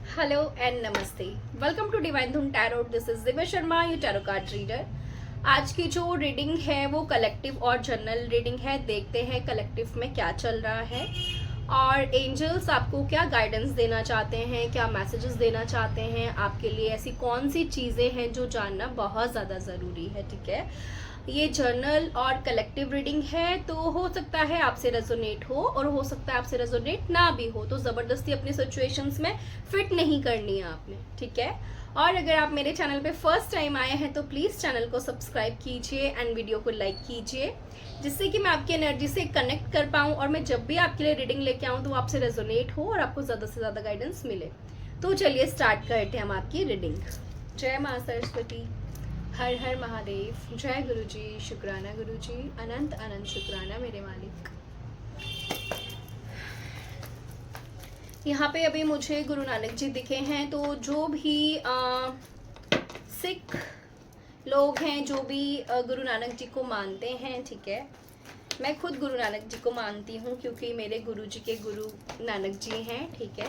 Hello and नमस्ते। Welcome to divine धूम tarot. This is Divya Sharma, you tarot card reader. आज की जो रीडिंग है वो कलेक्टिव और जनरल रीडिंग है। देखते हैं कलेक्टिव में क्या चल रहा है और एंजल्स आपको क्या गाइडेंस देना चाहते हैं, क्या मैसेजेस देना चाहते हैं आपके लिए। ऐसी कौन सी चीज़ें हैं जो जानना बहुत ज़्यादा ज़रूरी है। ठीक है, ये जर्नल और कलेक्टिव रीडिंग है, तो हो सकता है आपसे रेजोनेट हो और हो सकता है आपसे रेजोनेट ना भी हो, तो ज़बरदस्ती अपनी सिचुएशंस में फिट नहीं करनी है आपने। ठीक है, और अगर आप मेरे चैनल पे फर्स्ट टाइम आए हैं तो प्लीज़ चैनल को सब्सक्राइब कीजिए एंड वीडियो को लाइक कीजिए, जिससे कि मैं आपकी एनर्जी से कनेक्ट कर पाऊँ और मैं जब भी आपके लिए रीडिंग लेके आऊँ तो आपसे रेजोनेट हो और आपको ज़्यादा से ज़्यादा गाइडेंस मिले। तो चलिए स्टार्ट करते हैं हम आपकी रीडिंग। जय माँ सरस्वती, हर हर महादेव, जय गुरुजी, शुक्राना गुरुजी, अनंत अनंत शुक्राना मेरे मालिक। यहाँ पे अभी मुझे गुरु नानक जी दिखे हैं, तो जो भी सिख लोग हैं, जो भी गुरु नानक जी को मानते हैं, ठीक है, मैं खुद गुरु नानक जी को मानती हूँ क्योंकि मेरे गुरु जी के गुरु नानक जी हैं। ठीक है,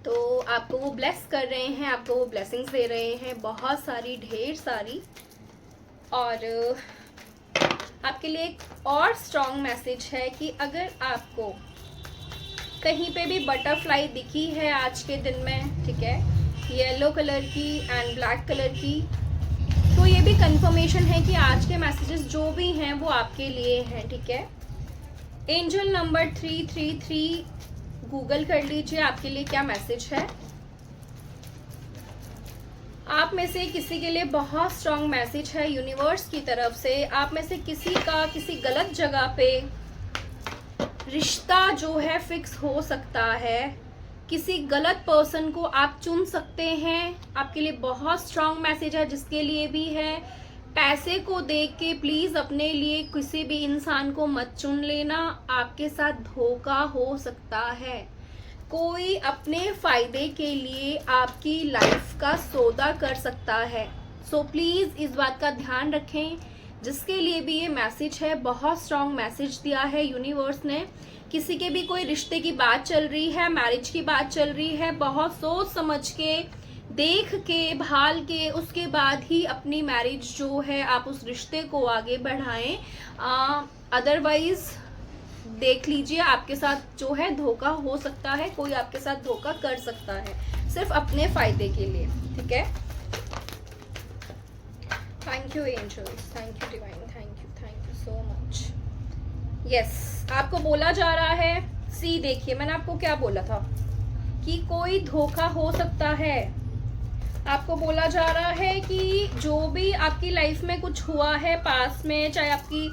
तो आपको वो ब्लेस कर रहे हैं, आपको वो ब्लेसिंग्स दे रहे हैं, बहुत सारी, ढेर सारी। और आपके लिए एक और स्ट्रॉन्ग मैसेज है कि अगर आपको कहीं पे भी बटरफ्लाई दिखी है आज के दिन में, ठीक है, येलो कलर की एंड ब्लैक कलर की, तो ये भी कंफर्मेशन है कि आज के मैसेजेस जो भी हैं वो आपके लिए हैं। ठीक है, एंजल नंबर 333 गूगल कर लीजिए, आपके लिए क्या मैसेज है। आप में से किसी के लिए बहुत स्ट्रॉन्ग मैसेज है यूनिवर्स की तरफ से। आप में से किसी का किसी गलत जगह पे रिश्ता जो है फिक्स हो सकता है, किसी गलत पर्सन को आप चुन सकते हैं। आपके लिए बहुत स्ट्रॉन्ग मैसेज है। जिसके लिए भी है, पैसे को देख के प्लीज अपने लिए किसी भी इंसान को मत चुन लेना, आपके साथ धोखा हो सकता है। कोई अपने फायदे के लिए आपकी लाइफ का सौदा कर सकता है, सो प्लीज इस बात का ध्यान रखें। जिसके लिए भी ये मैसेज है, बहुत स्ट्रॉन्ग मैसेज दिया है यूनिवर्स ने। किसी के भी कोई रिश्ते की बात चल रही है, मैरिज की बात चल रही है, बहुत सोच समझ के, देख के, भाल के, उसके बाद ही अपनी मैरिज जो है आप उस रिश्ते को आगे बढ़ाएं। अदरवाइज देख लीजिए, आपके साथ जो है धोखा हो सकता है, कोई आपके साथ धोखा कर सकता है सिर्फ अपने फायदे के लिए। ठीक है, thank you angels, thank you divine, thank you so much. Yes, आपको बोला जा रहा है, सी देखिए मैंने आपको क्या बोला था कि कोई धोखा हो सकता है। आपको बोला जा रहा है कि जो भी आपकी लाइफ में कुछ हुआ है पास में, चाहे आपकी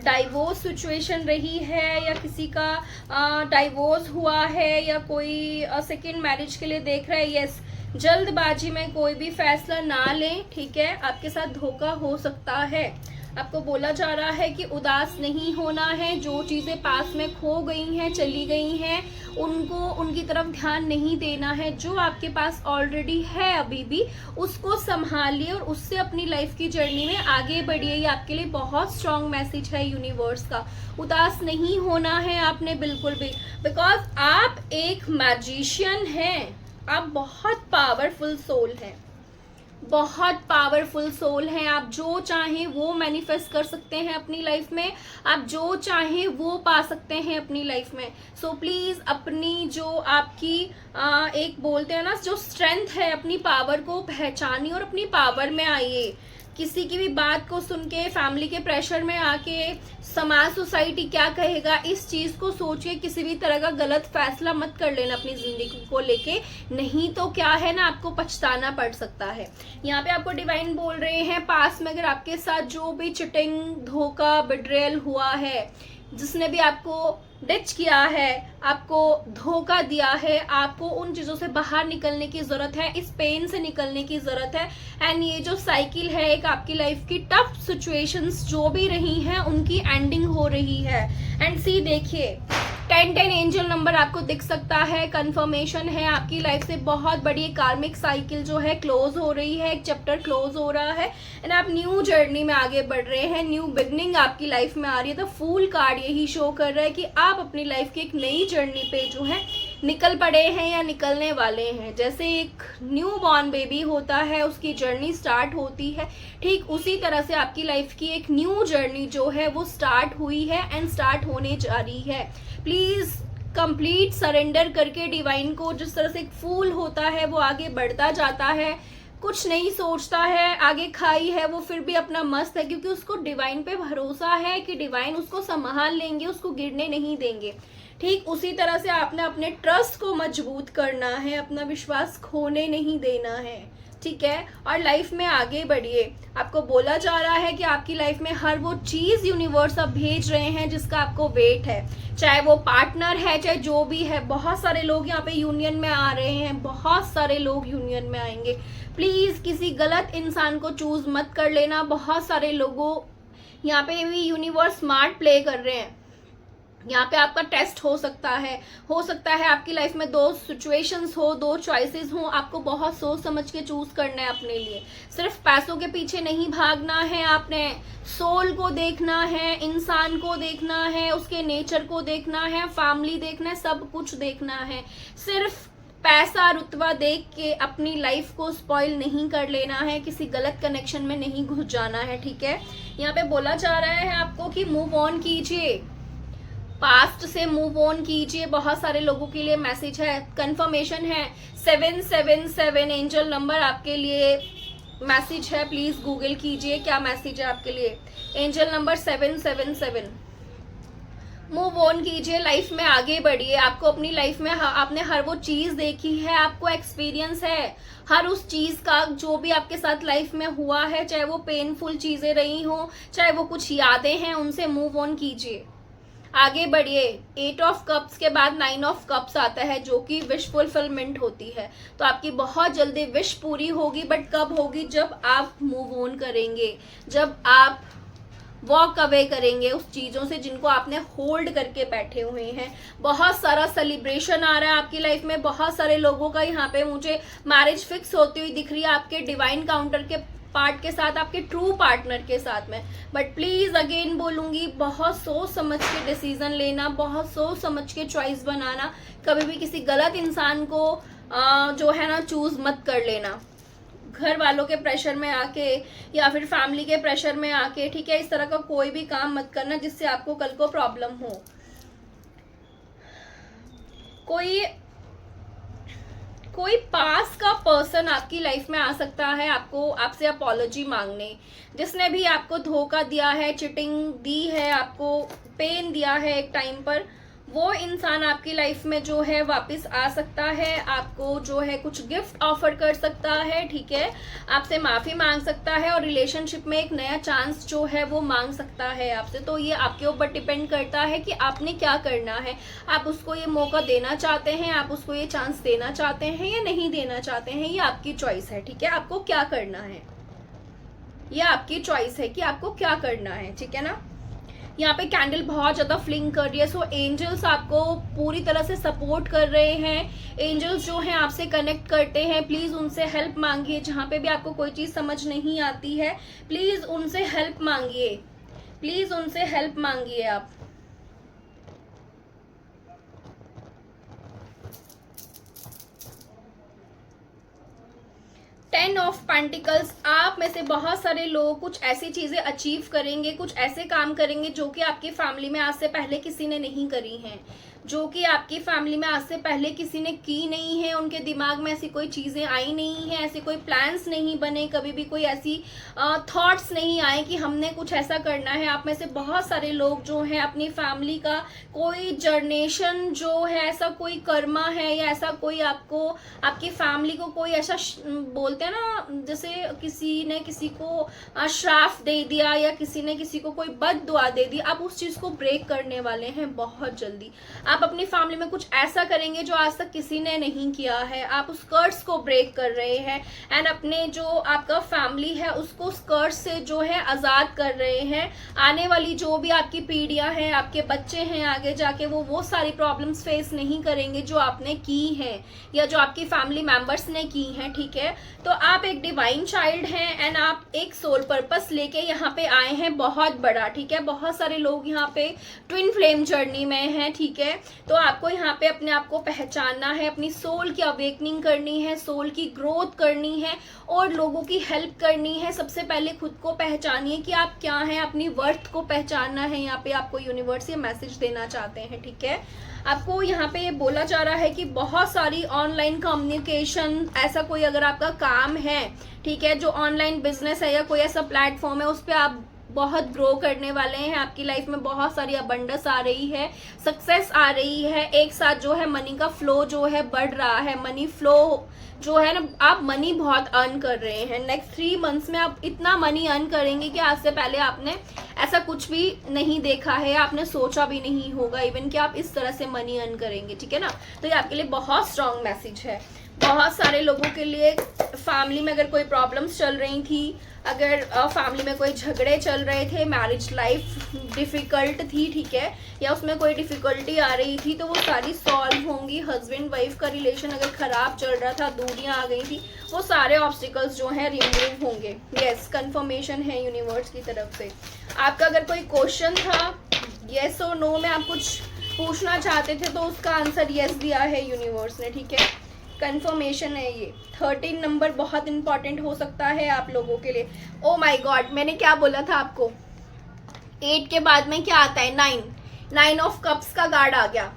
डाइवोर्स सिचुएशन रही है या किसी का डाइवोर्स हुआ है या कोई सेकंड मैरिज के लिए देख रहा है, यस, जल्दबाजी में कोई भी फैसला ना लें। ठीक है, आपके साथ धोखा हो सकता है। आपको बोला जा रहा है कि उदास नहीं होना है। जो चीज़ें पास में खो गई हैं, चली गई हैं, उनको, उनकी तरफ ध्यान नहीं देना है। जो आपके पास ऑलरेडी है अभी भी, उसको संभालिए और उससे अपनी लाइफ की जर्नी में आगे बढ़िए। ये आपके लिए बहुत स्ट्रॉन्ग मैसेज है यूनिवर्स का। उदास नहीं होना है आपने बिल्कुल भी, बिकॉज आप एक मैजिशियन हैं। आप बहुत पावरफुल सोल हैं, बहुत पावरफुल सोल हैं। आप जो चाहें वो मैनिफेस्ट कर सकते हैं अपनी लाइफ में, आप जो चाहें वो पा सकते हैं अपनी लाइफ में। सो प्लीज अपनी जो आपकी एक बोलते हैं ना, जो स्ट्रेंथ है, अपनी पावर को पहचानिए और अपनी पावर में आइए। किसी की भी बात को सुन के, फैमिली के प्रेशर में आके, समाज सोसाइटी क्या कहेगा, इस चीज को सोच के किसी भी तरह का गलत फैसला मत कर लेना अपनी जिंदगी को लेके, नहीं तो क्या है ना, आपको पछताना पड़ सकता है। यहाँ पे आपको डिवाइन बोल रहे हैं, पास में अगर आपके साथ जो भी चिटिंग, धोखा, बिट्रेयल हुआ है, जिसने भी आपको डिच किया है, आपको धोखा दिया है, आपको उन चीजों से बाहर निकलने की जरूरत है, इस पेन से निकलने की जरूरत है। एंड ये जो साइकिल है, एक आपकी लाइफ की टफ सिचुएशंस जो भी रही हैं, उनकी एंडिंग हो रही है। एंड सी देखिए, 1010 एंजल नंबर आपको दिख सकता है, कंफर्मेशन है आपकी लाइफ से बहुत बड़ी कार्मिक साइकिल जो है क्लोज हो रही है, एक चैप्टर क्लोज हो रहा है एंड आप न्यू जर्नी में आगे बढ़ रहे हैं, न्यू बिगनिंग आपकी लाइफ में आ रही है। तो फूल कार्ड यही शो कर रहा है कि आप अपनी लाइफ की एक नई जर्नी पे जो है निकल पड़े हैं या निकलने वाले हैं। जैसे एक न्यू बॉर्न बेबी होता है, उसकी जर्नी स्टार्ट होती है, ठीक उसी तरह से आपकी लाइफ की एक न्यू जर्नी जो है वो स्टार्ट हुई है एंड स्टार्ट होने जा रही है। प्लीज़ कंप्लीट सरेंडर करके डिवाइन को, जिस तरह से एक फूल होता है वो आगे बढ़ता जाता है, कुछ नहीं सोचता है, आगे खाई है वो फिर भी अपना मस्त है, क्योंकि उसको डिवाइन पे भरोसा है कि डिवाइन उसको संभाल लेंगे, उसको गिरने नहीं देंगे। ठीक उसी तरह से आपने अपने ट्रस्ट को मजबूत करना है, अपना विश्वास खोने नहीं देना है, ठीक है, और लाइफ में आगे बढ़िए। आपको बोला जा रहा है कि आपकी लाइफ में हर वो चीज़ यूनिवर्स अब भेज रहे हैं जिसका आपको वेट है, चाहे वो पार्टनर है, चाहे जो भी है। बहुत सारे लोग यहाँ पे यूनियन में आ रहे हैं, बहुत सारे लोग यूनियन में आएंगे। प्लीज़ किसी गलत इंसान को चूज मत कर लेना। बहुत सारे लोगों यहाँ पे भी यूनिवर्स स्मार्ट प्ले कर रहे हैं। यहाँ पे आपका टेस्ट हो सकता है आपकी लाइफ में दो सिचुएशंस हो, दो चॉइसेस हो, आपको बहुत सोच समझ के चूज करना है अपने लिए। सिर्फ पैसों के पीछे नहीं भागना है, आपने सोल को देखना है, इंसान को देखना है, उसके नेचर को देखना है, फैमिली देखना है, सब कुछ देखना है। सिर्फ पैसा रुतबा देख के अपनी लाइफ को स्पॉइल नहीं कर लेना है, किसी गलत कनेक्शन में नहीं घुस जाना है, ठीक है। यहाँ पे बोला जा रहा है आपको कि मूव ऑन कीजिए, पास्ट से मूव ऑन कीजिए। बहुत सारे लोगों के लिए मैसेज है, कंफर्मेशन है 777 एंजल नंबर आपके लिए मैसेज है। प्लीज गूगल कीजिए क्या मैसेज है आपके लिए। Angel number 777। मूव ऑन कीजिए, लाइफ में आगे बढ़िए। आपको अपनी लाइफ में आपने हर वो चीज देखी है, आपको एक्सपीरियंस है हर उस चीज का जो भी आपके साथ लाइफ में हुआ है, चाहे वो पेनफुल चीजें रही हो, चाहे वो कुछ यादें हैं, उनसे मूव ऑन कीजिए, आगे बढ़िए। 8 ऑफ कप्स के बाद 9 ऑफ कप्स आता है जो कि विश फुलफिलमेंट होती है। तो आपकी बहुत जल्दी विश पूरी होगी, बट कब होगी? जब आप मूव ऑन करेंगे, जब आप वॉक अवे करेंगे उस चीज़ों से जिनको आपने होल्ड करके बैठे हुए हैं। बहुत सारा सेलिब्रेशन आ रहा है आपकी लाइफ में। बहुत सारे लोगों का यहाँ पे मुझे मैरिज फिक्स होती हुई दिख रही है आपके डिवाइन काउंटर के पार्ट के साथ, आपके ट्रू पार्टनर के साथ में। बट प्लीज अगेन बोलूंगी, बहुत सोच समझ के डिसीजन लेना, बहुत सोच समझ के चॉइस बनाना। कभी भी किसी गलत इंसान को जो है ना चूज मत कर लेना, घर वालों के प्रेशर में आके या फिर फैमिली के प्रेशर में आके, ठीक है। इस तरह का कोई भी काम मत करना जिससे आपको कल को प्रॉब्लम हो। कोई पास का पर्सन आपकी लाइफ में आ सकता है आपको आपसे अपॉलॉजी मांगने, जिसने भी आपको धोखा दिया है, चिटिंग दी है, आपको पेन दिया है एक टाइम पर, वो इंसान आपकी लाइफ में जो है वापस आ सकता है, आपको जो है कुछ गिफ्ट ऑफर कर सकता है, ठीक है, आपसे माफी मांग सकता है और रिलेशनशिप में एक नया चांस जो है वो मांग सकता है आपसे। तो ये आपके ऊपर डिपेंड करता है कि आपने क्या करना है। आप उसको ये मौका देना चाहते हैं, आप उसको ये चांस देना चाहते हैं या नहीं देना चाहते हैं, ये आपकी चॉइस है, ठीक है। आपको क्या करना है, ये आपकी चॉइस है कि आपको क्या करना है, ठीक है ना। यहाँ पे कैंडल बहुत ज़्यादा फ्लिंक कर रही है, सो एंजल्स आपको पूरी तरह से सपोर्ट कर रहे हैं। एंजल्स जो हैं आपसे कनेक्ट करते हैं, प्लीज़ उनसे हेल्प मांगिए। जहाँ पे भी आपको कोई चीज़ समझ नहीं आती है, प्लीज़ उनसे हेल्प मांगिए, प्लीज़ उनसे हेल्प मांगिए आप। टेन ऑफ पेंटिकल्स, आप में से बहुत सारे लोग कुछ ऐसी चीजें अचीव करेंगे, कुछ ऐसे काम करेंगे जो कि आपकी फैमिली में आज से पहले किसी ने नहीं करी हैं, जो कि आपकी फैमिली में आज से पहले किसी ने की नहीं है। उनके दिमाग में ऐसी कोई चीजें आई नहीं है, ऐसे कोई प्लान्स नहीं बने, कभी भी कोई ऐसी थॉट्स नहीं आए कि हमने कुछ ऐसा करना है। आप में से बहुत सारे लोग जो हैं अपनी फैमिली का कोई जनरेशन जो है, ऐसा कोई कर्मा है या ऐसा कोई आपको आपकी फैमिली को कोई ऐसा बोलते हैं ना, जैसे किसी ने किसी को श्राप दे दिया या किसी ने किसी को कोई बद दुआ दे दी, आप उस चीज को ब्रेक करने वाले हैं बहुत जल्दी। आप अपनी फैमिली में कुछ ऐसा करेंगे जो आज तक किसी ने नहीं किया है। आप उस कर्स को ब्रेक कर रहे हैं एंड अपने जो आपका फैमिली है उसको उस कर्स से जो है आज़ाद कर रहे हैं। आने वाली जो भी आपकी पीढ़ियां हैं, आपके बच्चे हैं, आगे जाके वो सारी प्रॉब्लम्स फेस नहीं करेंगे जो आपने की हैं या जो आपकी फैमिली मेंबर्स ने की हैं, ठीक है। तो आप एक डिवाइन चाइल्ड हैं एंड आप एक सोल पर्पस लेके यहाँ पे आए हैं बहुत बड़ा, ठीक है। बहुत सारे लोग यहाँ पे ट्विन फ्लेम जर्नी में हैं, ठीक है। तो आपको यहाँ पे अपने आप को पहचानना है, अपनी सोल की अवेकनिंग करनी है, सोल की ग्रोथ करनी है और लोगों की हेल्प करनी है। सबसे पहले खुद को पहचानिए कि आप क्या हैं, अपनी वर्थ को पहचानना है। यहाँ पे आपको यूनिवर्स ये मैसेज देना चाहते हैं, ठीक है। आपको यहाँ पे ये बोला जा रहा है कि बहुत सारी ऑनलाइन कम्युनिकेशन, ऐसा कोई अगर आपका काम है, ठीक है, जो ऑनलाइन बिजनेस है या कोई ऐसा प्लेटफॉर्म है, उस पर आप बहुत ग्रो करने वाले हैं। आपकी लाइफ में बहुत सारी अबंडेंस आ रही है, सक्सेस आ रही है, एक साथ जो है मनी का फ्लो जो है बढ़ रहा है, मनी फ्लो जो है ना, आप मनी बहुत अर्न कर रहे हैं। नेक्स्ट 3 मंथ्स में आप इतना मनी अर्न करेंगे कि आज से पहले आपने ऐसा कुछ भी नहीं देखा है, आपने सोचा भी नहीं होगा इवन कि आप इस तरह से मनी अर्न करेंगे, ठीक है ना। तो ये आपके लिए बहुत स्ट्रांग मैसेज है। बहुत सारे लोगों के लिए फैमिली में अगर कोई प्रॉब्लम्स चल रही थी, अगर फैमिली में कोई झगड़े चल रहे थे, मैरिज लाइफ डिफ़िकल्ट थी, ठीक है, या उसमें कोई डिफ़िकल्टी आ रही थी, तो वो सारी सॉल्व होंगी। हस्बैंड वाइफ का रिलेशन अगर ख़राब चल रहा था, दूरियां आ गई थी, वो सारे ऑब्स्टिकल्स जो हैं रिमूव होंगे। यस, कंफर्मेशन है यूनिवर्स की तरफ से। आपका अगर कोई क्वेश्चन था, येस और नो में आप कुछ पूछना चाहते थे, तो उसका आंसर येस दिया है यूनिवर्स ने, ठीक है। कंफर्मेशन है ये। 13 नंबर बहुत इंपॉर्टेंट हो सकता है आप लोगों के लिए। ओ माय गॉड, मैंने क्या बोला था आपको, 8 के बाद में क्या आता है, 9 ऑफ कप्स का कार्ड आ गया।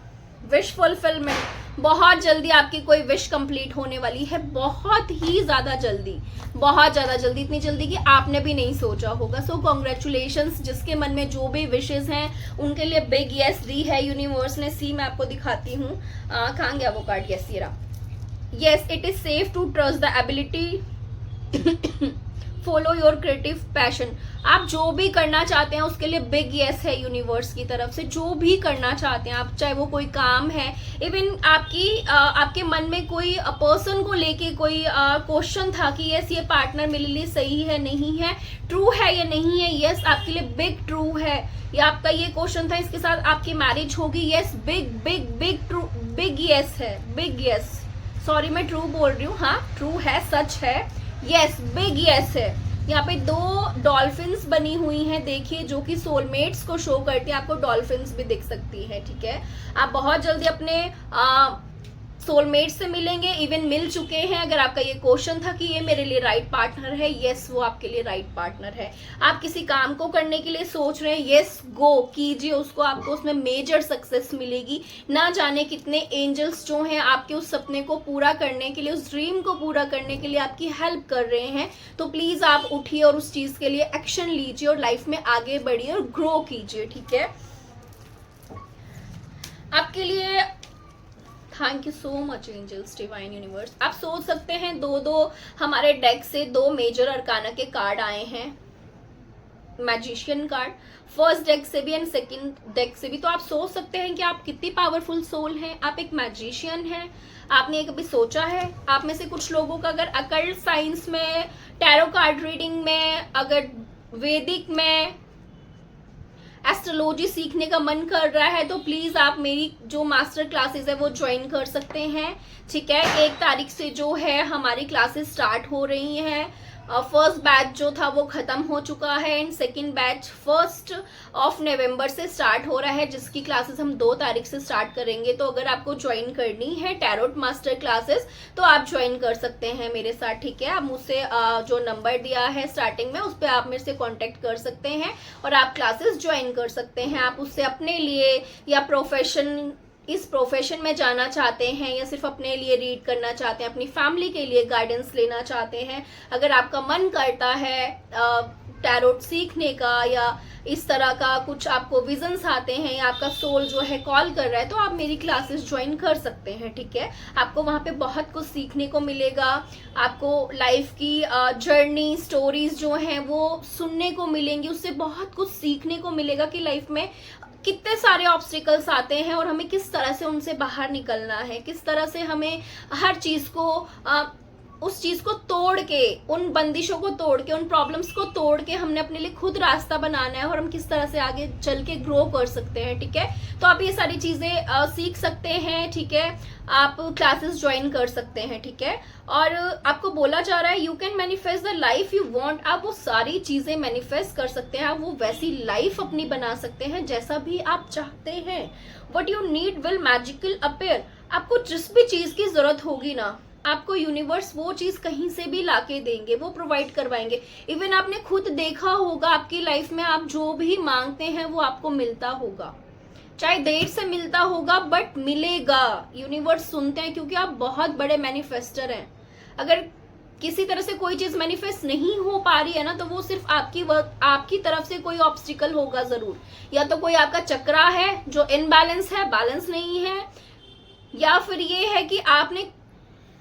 विश फुलफिलमेंट, बहुत जल्दी आपकी कोई विश कंप्लीट होने वाली है, बहुत ही ज़्यादा जल्दी, बहुत ज़्यादा जल्दी, इतनी जल्दी कि आपने भी नहीं सोचा होगा। सो कॉन्ग्रेचुलेशंस, जिसके मन में जो भी विशेज़ हैं उनके लिए बिग येस दी है यूनिवर्स ने। सी मैं आपको दिखाती हूँ, कहाँ गया वो कार्ड, यस ये रहा। Yes, it is safe to trust the ability follow your creative passion। आप जो भी करना चाहते हैं उसके लिए बिग येस है यूनिवर्स की तरफ से। जो भी करना चाहते हैं आप, चाहे वो कोई काम है, इवन आपके मन में कोई पर्सन को लेके कोई क्वेश्चन था कि यस ये पार्टनर मेरे लिए सही है, नहीं है, ट्रू है या नहीं है, यस आपके लिए बिग ट्रू है। या आपका ये क्वेश्चन था इसके साथ आपकी मैरिज होगी, yes big big big true, big yes है, बिग येस। सॉरी मैं ट्रू बोल रही हूँ, हाँ ट्रू है, सच है, यस बिग यस है। यहाँ पे 2 डॉल्फिन्स बनी हुई हैं, देखिए, जो कि सोलमेट्स को शो करती हैं। आपको डॉल्फिन्स भी दिख सकती है, ठीक है। आप बहुत जल्दी अपने सोलमेट से मिलेंगे, इवन मिल चुके हैं। अगर आपका ये क्वेश्चन था कि ये मेरे लिए राइट पार्टनर है, यस वो आपके लिए राइट पार्टनर है। आप किसी काम को करने के लिए सोच रहे हैं, यस गो कीजिए उसको, आपको उसमें मेजर सक्सेस मिलेगी। ना जाने कितने एंजल्स जो हैं आपके उस सपने को पूरा करने के लिए, उस ड्रीम को पूरा करने के लिए आपकी हेल्प कर रहे हैं। तो प्लीज आप उठिए और उस चीज के लिए एक्शन लीजिए और लाइफ में आगे बढ़िए और ग्रो कीजिए, ठीक है। आपके लिए thank you so much angels, divine universe. आप सोच सकते हैं 2 हमारे डेक से 2 मेजर अरकाना के कार्ड आए हैं, मैजिशियन कार्ड, फर्स्ट डेक से भी एंड सेकंड डेक से भी। तो आप सोच सकते हैं कि आप कितनी पावरफुल सोल हैं, आप एक मैजिशियन हैं। आपने ये कभी सोचा है, आप में से कुछ लोगों का अगर अकल्ट साइंस में, टैरो कार्ड रीडिंग में, अगर वैदिक में, एस्ट्रोलॉजी सीखने का मन कर रहा है, तो प्लीज आप मेरी जो मास्टर क्लासेस है वो ज्वाइन कर सकते हैं, ठीक है। 1 तारीख से जो है हमारी क्लासेस स्टार्ट हो रही हैं। फर्स्ट बैच जो था वो खत्म हो चुका है एंड सेकंड बैच 1 नवंबर से स्टार्ट हो रहा है, जिसकी क्लासेस हम 2 तारीख से स्टार्ट करेंगे। तो अगर आपको ज्वाइन करनी है टैरोट मास्टर क्लासेस तो आप ज्वाइन कर सकते हैं मेरे साथ, ठीक है। आप मुझसे जो नंबर दिया है स्टार्टिंग में, उस पर आप मेरे से कॉन्टेक्ट कर सकते हैं और आप क्लासेस ज्वाइन कर सकते हैं। आप उससे अपने लिए या इस प्रोफेशन में जाना चाहते हैं या सिर्फ अपने लिए रीड करना चाहते हैं, अपनी फैमिली के लिए गाइडेंस लेना चाहते हैं, अगर आपका मन करता है टैरोट सीखने का या इस तरह का कुछ आपको विजन्स आते हैं या आपका सोल जो है कॉल कर रहा है, तो आप मेरी क्लासेस ज्वाइन कर सकते हैं, ठीक है। आपको वहाँ पे बहुत कुछ सीखने को मिलेगा, आपको लाइफ की जर्नी स्टोरीज जो हैं वो सुनने को मिलेंगी, उससे बहुत कुछ सीखने को मिलेगा कि लाइफ में कितने सारे ऑब्स्टिकल्स आते हैं और हमें किस तरह से उनसे बाहर निकलना है, किस तरह से हमें हर चीज़ को उस चीज को तोड़ के, उन बंदिशों को तोड़ के, उन प्रॉब्लम्स को तोड़ के हमने अपने लिए खुद रास्ता बनाना है और हम किस तरह से आगे चल के ग्रो कर सकते हैं, ठीक है। तो आप ये सारी चीजें सीख सकते हैं, ठीक है। आप क्लासेस ज्वाइन कर सकते हैं, ठीक है। और आपको बोला जा रहा है you can manifest the life you want. आप वो सारी चीजें मैनिफेस्ट कर सकते हैं, आप वो वैसी लाइफ अपनी बना सकते हैं जैसा भी आप चाहते हैं। What you need will magical appear. आपको जिस भी चीज की जरूरत होगी ना, आपको यूनिवर्स वो चीज कहीं से भी लाके देंगे, वो प्रोवाइड करवाएंगे। इवन आपने खुद देखा होगा आपकी लाइफ में, आप जो भी मांगते हैं वो आपको मिलता होगा, चाहे देर से मिलता होगा बट मिलेगा। यूनिवर्स सुनते हैं क्योंकि आप बहुत बड़े मैनिफेस्टर हैं। अगर किसी तरह से कोई चीज मैनिफेस्ट नहीं हो पा रही है ना, तो वो सिर्फ आपकी तरफ से कोई ऑब्स्टिकल होगा जरूर। या तो कोई आपका चक्रा है जो इनबैलेंस है, बैलेंस नहीं है, या फिर ये है कि आपने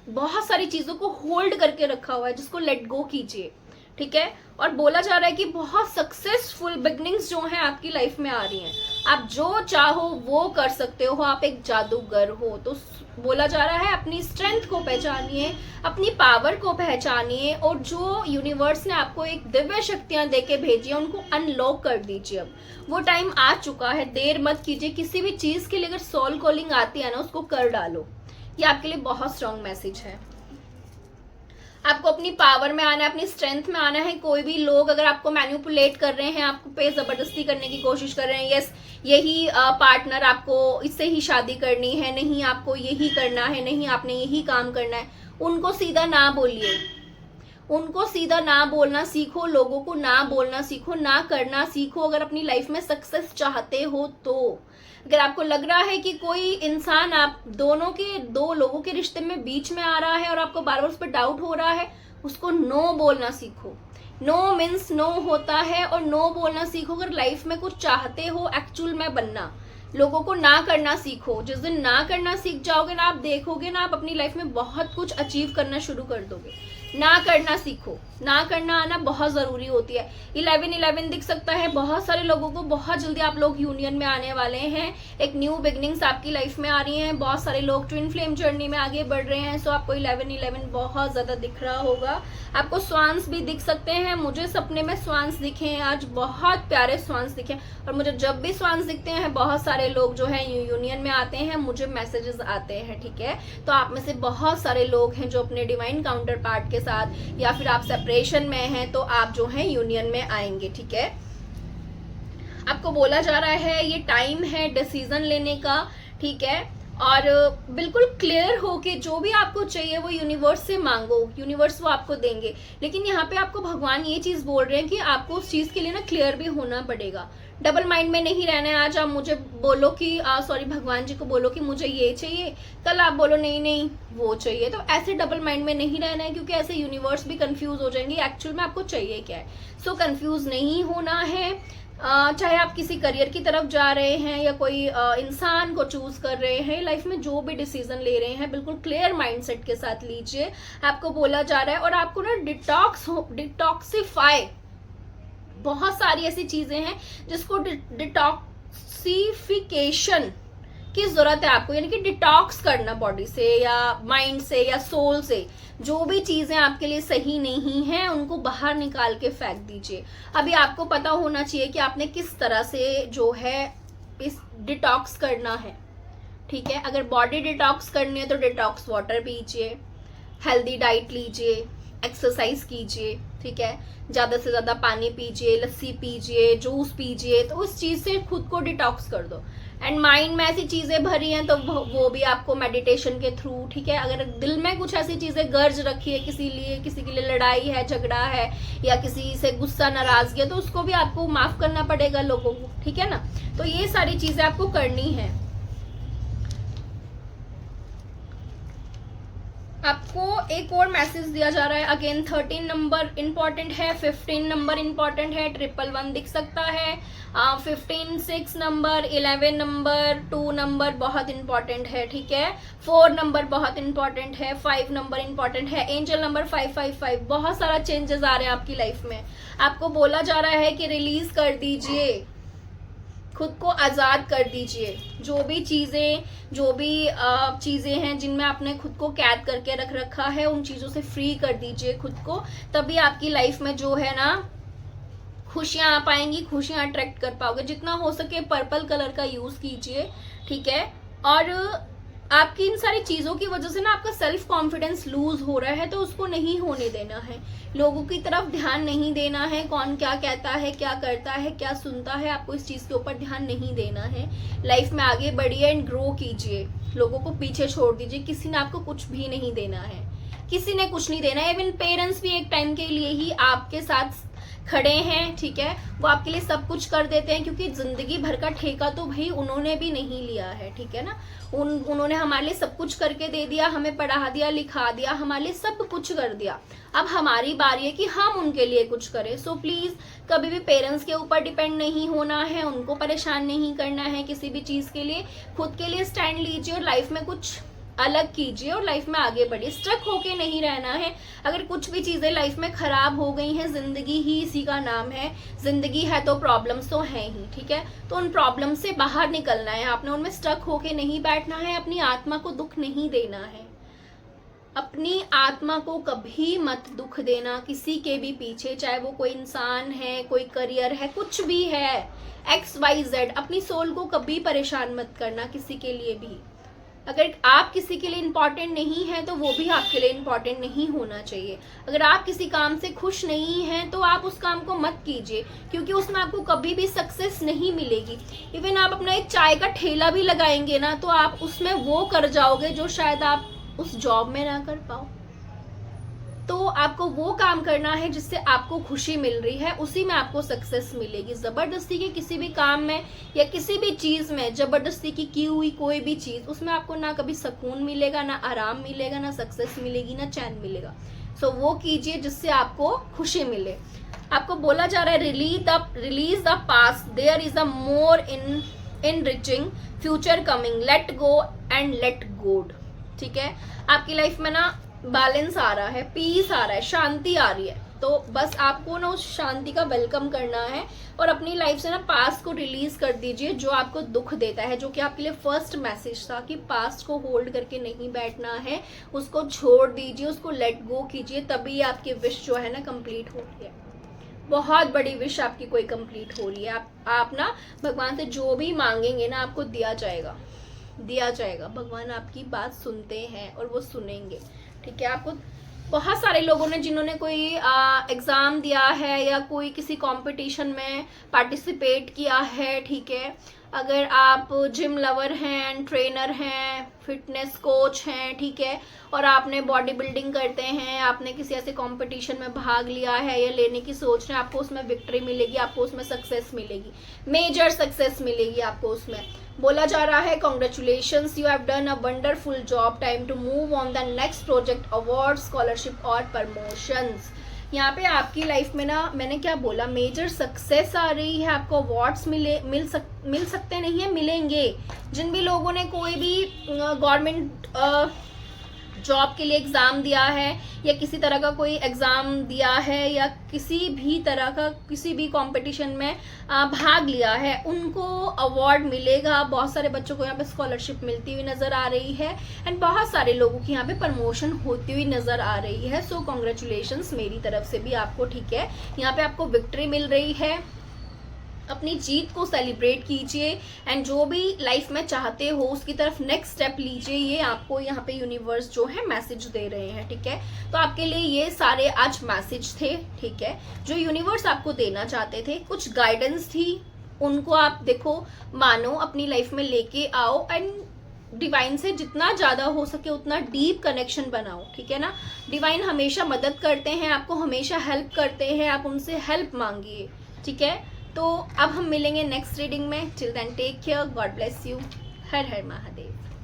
बहुत सारी चीजों को होल्ड करके रखा हुआ है, जिसको लेट गो कीजिए, ठीक है। और बोला जा रहा है कि बहुत सक्सेसफुल बिगनिंग्स जो हैं आपकी लाइफ में आ रही हैं। आप जो चाहो वो कर सकते हो, आप एक जादूगर हो। तो बोला जा रहा है अपनी स्ट्रेंथ को पहचानिए, अपनी पावर को पहचानिए, और जो यूनिवर्स ने आपको एक दिव्य शक्तियां देके भेजी है उनको अनलॉक कर दीजिए। अब वो टाइम आ चुका है, देर मत कीजिए। किसी भी चीज के लिए अगर सोल कॉलिंग आती है ना, उसको कर डालो। ये आपके लिए बहुत स्ट्रांग मैसेज है। आपको अपनी पावर में आना है, अपनी स्ट्रेंथ में आना है। कोई भी लोग अगर आपको मैनिपुलेट कर रहे हैं, आपको पे जबरदस्ती करने की कोशिश कर रहे हैं, यस यही पार्टनर आपको, इससे ही शादी करनी है, नहीं आपको यही करना है, नहीं आपने यही काम करना है, उनको सीधा ना बोलिए। उनको सीधा ना बोलना सीखो, लोगों को ना बोलना सीखो, ना करना सीखो। अगर अपनी लाइफ में सक्सेस चाहते हो तो अगर आपको लग रहा है कि कोई इंसान आप दो लोगों के रिश्ते में बीच में आ रहा है और आपको बार बार उस पर डाउट हो रहा है, उसको नो बोलना सीखो। नो मीन्स नो होता है, और नो बोलना सीखो। अगर लाइफ में कुछ चाहते हो एक्चुअल में बनना, लोगों को ना करना सीखो। जिस दिन ना करना सीख जाओगे ना, आप देखोगे ना, आप अपनी लाइफ में बहुत कुछ अचीव करना शुरू कर दोगे। ना करना सीखो, ना करना आना बहुत जरूरी होती है। 11-11 दिख सकता है बहुत सारे लोगों को। बहुत जल्दी आप लोग यूनियन में आने वाले हैं, एक न्यू बिगनिंग्स आपकी लाइफ में आ रही हैं। बहुत सारे लोग ट्विन फ्लेम जर्नी में आगे बढ़ रहे हैं। सो आपको 11-11 बहुत ज्यादा दिख रहा होगा। आपको स्वांस भी दिख सकते हैं। मुझे सपने में स्वांस दिखे हैं आज, बहुत प्यारे स्वांस दिखे। और मुझे जब भी स्वांस दिखते हैं, बहुत सारे लोग जो है यूनियन में आते हैं, मुझे मैसेजेस आते हैं, ठीक है। तो आप में से बहुत सारे लोग हैं जो अपने डिवाइन काउंटर पार्ट के साथ, या फिर आप सेपरेशन में हैं तो आप जो है यूनियन में आएंगे, ठीक है। आपको बोला जा रहा है ये टाइम है डिसीजन लेने का, ठीक है। और बिल्कुल क्लियर हो कि जो भी आपको चाहिए वो यूनिवर्स से मांगो, यूनिवर्स वो आपको देंगे। लेकिन यहाँ पे आपको भगवान ये चीज बोल रहे हैं कि आपको उस चीज के लिए ना क्लियर भी होना पड़ेगा। डबल माइंड में नहीं रहना है। आज आप मुझे बोलो कि भगवान जी को बोलो कि मुझे ये चाहिए, कल आप बोलो नहीं नहीं वो चाहिए। तो ऐसे डबल माइंड में नहीं रहना है, क्योंकि ऐसे यूनिवर्स भी कंफ्यूज हो जाएंगे एक्चुअल में आपको चाहिए क्या है। सो कंफ्यूज नहीं होना है। चाहे आप किसी करियर की तरफ जा रहे हैं या कोई इंसान को चूज कर रहे हैं, लाइफ में जो भी डिसीजन ले रहे हैं बिल्कुल क्लियर माइंडसेट के साथ लीजिए। आपको बोला जा रहा है। और आपको ना डिटॉक्सिफाई, बहुत सारी ऐसी चीजें हैं जिसको डिटॉक्सिफिकेशन की जरूरत है आपको, यानी कि डिटॉक्स करना बॉडी से या माइंड से या सोल से। जो भी चीजें आपके लिए सही नहीं हैं उनको बाहर निकाल के फेंक दीजिए। अभी आपको पता होना चाहिए कि आपने किस तरह से जो है इस डिटॉक्स करना है, ठीक है। अगर बॉडी डिटॉक्स करनी है तो डिटॉक्स वाटर पीजिए, हेल्दी डाइट लीजिए, एक्सरसाइज कीजिए, ठीक है। ज्यादा से ज्यादा पानी पीजिए, लस्सी पीजिए, जूस पीजिए, तो उस चीज से खुद को डिटॉक्स कर दो। एंड माइंड में ऐसी चीजें भरी हैं तो वो भी आपको मेडिटेशन के थ्रू, ठीक है। अगर दिल में कुछ ऐसी चीजें गर्ज रखी है किसी के लिए लड़ाई है, झगड़ा है, या किसी से गुस्सा नाराजगी है, तो उसको भी आपको माफ करना पड़ेगा लोगों को, ठीक है ना। तो ये सारी चीजें आपको करनी है। आपको एक और मैसेज दिया जा रहा है। अगेन 13 नंबर इंपॉर्टेंट है, 15 नंबर इंपॉर्टेंट है, 111 दिख सकता है, 15 6 नंबर, 11 नंबर, 2 नंबर बहुत इंपॉर्टेंट है, ठीक है। 4 नंबर बहुत इंपॉर्टेंट है, 5 नंबर इंपॉर्टेंट है, एंजल नंबर 555। बहुत सारा चेंजेस आ रहे हैं आपकी लाइफ में। आपको बोला जा रहा है कि रिलीज कर दीजिए, खुद को आज़ाद कर दीजिए। जो भी चीज़ें हैं जिनमें आपने खुद को कैद करके रख रखा है, उन चीज़ों से फ्री कर दीजिए खुद को। तभी आपकी लाइफ में जो है ना खुशियाँ आ पाएंगी, खुशियाँ अट्रैक्ट कर पाओगे। जितना हो सके पर्पल कलर का यूज़ कीजिए, ठीक है। और आपकी इन सारी चीज़ों की वजह से ना आपका सेल्फ कॉन्फिडेंस लूज हो रहा है, तो उसको नहीं होने देना है। लोगों की तरफ ध्यान नहीं देना है, कौन क्या कहता है, क्या करता है, क्या सुनता है, आपको इस चीज़ के ऊपर ध्यान नहीं देना है। लाइफ में आगे बढ़िए एंड ग्रो कीजिए, लोगों को पीछे छोड़ दीजिए। किसी ने आपको कुछ भी नहीं देना है, किसी ने कुछ नहीं देना है। इवन पेरेंट्स भी एक टाइम के लिए ही आपके साथ खड़े हैं, ठीक है। वो आपके लिए सब कुछ कर देते हैं, क्योंकि जिंदगी भर का ठेका तो भाई उन्होंने भी नहीं लिया है, ठीक है ना। उन्होंने हमारे लिए सब कुछ करके दे दिया, हमें पढ़ा दिया, लिखा दिया, हमारे लिए सब कुछ कर दिया। अब हमारी बारी है कि हम उनके लिए कुछ करें। सो प्लीज कभी भी पेरेंट्स के ऊपर डिपेंड नहीं होना है, उनको परेशान नहीं करना है किसी भी चीज के लिए। खुद के लिए स्टैंड लीजिए और लाइफ में कुछ अलग कीजिए और लाइफ में आगे बढ़िए। स्ट्रक होके नहीं रहना है। अगर कुछ भी चीजें लाइफ में खराब हो गई हैं, जिंदगी ही इसी का नाम है, जिंदगी है तो प्रॉब्लम्स तो हैं ही, ठीक है। तो उन प्रॉब्लम से बाहर निकलना है आपने, उनमें स्ट्रक होके नहीं बैठना है। अपनी आत्मा को दुख नहीं देना है, अपनी आत्मा को कभी मत दुख देना किसी के भी पीछे, चाहे वो कोई इंसान है, कोई करियर है, कुछ भी है, XYZ। अपनी सोल को कभी परेशान मत करना किसी के लिए भी। अगर आप किसी के लिए इंपॉर्टेंट नहीं है तो वो भी आपके लिए इंपॉर्टेंट नहीं होना चाहिए। अगर आप किसी काम से खुश नहीं हैं तो आप उस काम को मत कीजिए, क्योंकि उसमें आपको कभी भी सक्सेस नहीं मिलेगी। इवन आप अपना एक चाय का ठेला भी लगाएंगे ना, तो आप उसमें वो कर जाओगे जो शायद आप उस जॉब में ना कर पाओ। तो आपको वो काम करना है जिससे आपको खुशी मिल रही है, उसी में आपको सक्सेस मिलेगी। जबरदस्ती के किसी भी काम में या किसी भी चीज में जबरदस्ती की हुई कोई भी चीज, उसमें आपको ना कभी सुकून मिलेगा, ना आराम मिलेगा, ना सक्सेस मिलेगी, ना चैन मिलेगा। सो वो कीजिए जिससे आपको खुशी मिले। आपको बोला जा रहा है release the past, there is a more enriching future coming, let go and let God, ठीक है। आपकी लाइफ में ना बैलेंस आ रहा है, पीस आ रहा है, शांति आ रही है। तो बस आपको ना उस शांति का वेलकम करना है और अपनी लाइफ से ना पास्ट को रिलीज कर दीजिए, जो आपको दुख देता है, जो कि आपके लिए फर्स्ट मैसेज था कि पास्ट को होल्ड करके नहीं बैठना है, उसको छोड़ दीजिए, उसको लेट गो कीजिए। तभी आपकी विश जो है ना कंप्लीट हो रही है। बहुत बड़ी विश आपकी कोई कंप्लीट हो रही है। आप ना भगवान से जो भी मांगेंगे ना आपको दिया जाएगा। भगवान आपकी बात सुनते हैं और वो सुनेंगे, ठीक है। आपको बहुत सारे लोगों ने जिन्होंने कोई एग्ज़ाम दिया है या कोई किसी कंपटीशन में पार्टिसिपेट किया है, ठीक है। अगर आप जिम लवर हैं, ट्रेनर हैं, फिटनेस कोच हैं, ठीक है, और आपने बॉडी बिल्डिंग करते हैं, आपने किसी ऐसे कंपटीशन में भाग लिया है या लेने की सोच रहे हैं, आपको उसमें विक्ट्री मिलेगी, आपको उसमें सक्सेस मिलेगी, मेजर सक्सेस मिलेगी आपको उसमें। बोला जा रहा है congratulations, you have done a wonderful job, time to move on the next project, award, scholarship और प्रमोशंस। यहाँ पे आपकी लाइफ में ना मैंने क्या बोला, मेजर सक्सेस आ रही है, आपको अवार्ड्स मिल सकते नहीं है, मिलेंगे। जिन भी लोगों ने कोई भी गवर्नमेंट जॉब के लिए एग्ज़ाम दिया है या किसी तरह का कोई एग्ज़ाम दिया है या किसी भी तरह का किसी भी कंपटीशन में भाग लिया है, उनको अवार्ड मिलेगा। बहुत सारे बच्चों को यहाँ पे स्कॉलरशिप मिलती हुई नज़र आ रही है एंड बहुत सारे लोगों की यहाँ पे प्रमोशन होती हुई नज़र आ रही है। सो कॉन्ग्रेचुलेशंस मेरी तरफ से भी आपको, ठीक है। यहाँ पे आपको विक्ट्री मिल रही है, अपनी जीत को सेलिब्रेट कीजिए एंड जो भी लाइफ में चाहते हो उसकी तरफ नेक्स्ट स्टेप लीजिए। ये आपको यहाँ पे यूनिवर्स जो है मैसेज दे रहे हैं, ठीक है। तो आपके लिए ये सारे आज मैसेज थे, ठीक है, जो यूनिवर्स आपको देना चाहते थे। कुछ गाइडेंस थी, उनको आप देखो, मानो, अपनी लाइफ में लेके आओ एंड डिवाइन से जितना ज़्यादा हो सके उतना डीप कनेक्शन बनाओ, ठीक है ना। डिवाइन हमेशा मदद करते हैं, आपको हमेशा हेल्प करते हैं, आप उनसे हेल्प मांगिए, ठीक है। तो अब हम मिलेंगे नेक्स्ट रीडिंग में। Till then take care, God bless you, Har Har Mahadev.